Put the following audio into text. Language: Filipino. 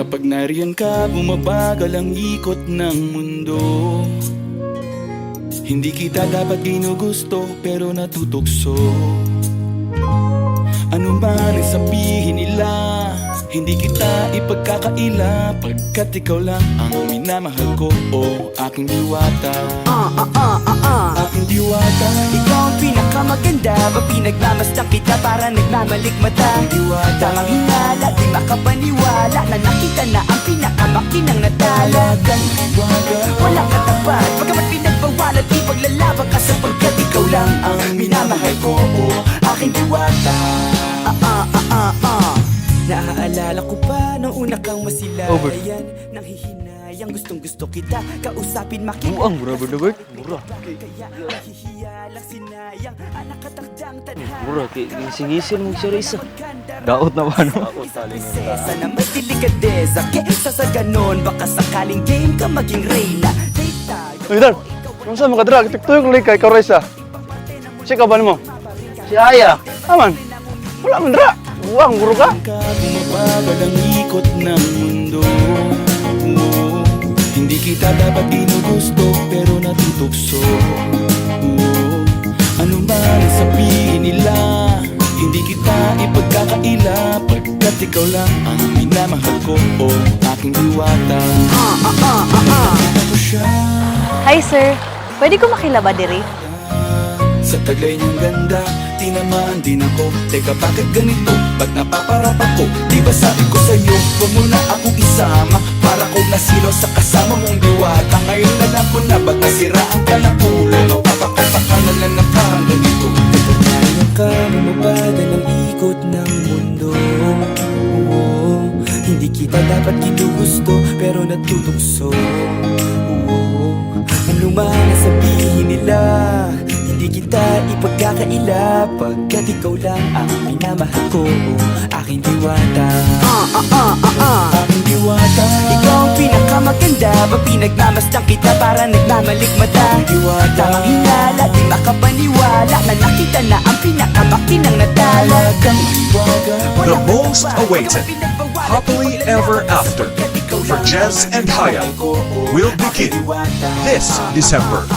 Kapag nariyan ka, bumabagal ang ikot ng mundo. Hindi kita dapat ginugusto, pero natutukso. Ano man ang sabihin nila, hindi kita ipagkakaila, pagkat ikaw lang ang minamahal ko, o aking diwata. Aking diwata. Ikaw ang pinakamaganda, ba pinagmamasdan kita para nagmamalikmata. Aking diwata. Tamang hinala, di makapaniwala na nakita na ang pinakamakinang natala. Talagang diwata. Walang katapat, pagkamat pinagbawalan, di paglalaban ka sapagkat ikaw lang ang minamahal ko, o aking diwata. Naaalala ko pa nung una kang masilayan, nang hihinayang gustong gusto kita kausapin, makita. Buang murah bener baik, murah. Kaya ang hihiyalang sinayang ang nakatakdang tadhana. Murah kayak ngisi-ngisi mong siya isa. Daot na ba no? Prinsesa na may delikadesa, kesa sa ganon baka sakaling game ka maging reyna. Date tayo. Uy, Dar, kung saan makadra, tiktoy kong likay, ikaw Reza. Si kaban mo? Si Aya. Aman, wala man dra. Buang, guru ka. Bumabagal ang ikot ng mundo. Hindi kita dapat ginugusto, pero natutukso. Ano man ang sabihin nila, hindi kita ipagkakaila, pagkat ikaw lang ang minamahal ko, o aking diwata. Ako siya. Hi sir, pwede ko makilaba diri? Sa taglay niyang ganda, tinamaan din ako. Teka, bakit ganito? Ba't napaparap ako? Di ba sabi ko sa'yo, huwag mo na akong isama, para kong nasilo sa kasama mong diwata. Ngayon alam ko na, ba't nasiraan ka ng ulo? Mapapakapakan na lang ng parang ganito. Kaya ka bumabagal ang ikot ng mundo. Hindi kita dapat ginugusto, pero natutukso. Ano man ang sabihin nila, hindi kita ipagkakaila, pagkat ikaw lang ang minamahal ko, aking diwata. Aking diwata. Ikaw ang pinakamaganda, ba pinagmamasdan kita para nagmamalikmata. Aking diwata. Tamang hinala, di makapaniwala na nakita na ang pinakamakinang natala. Talagang diwata. The most awaited Happily Ever After for Jez and Haya will begin this December.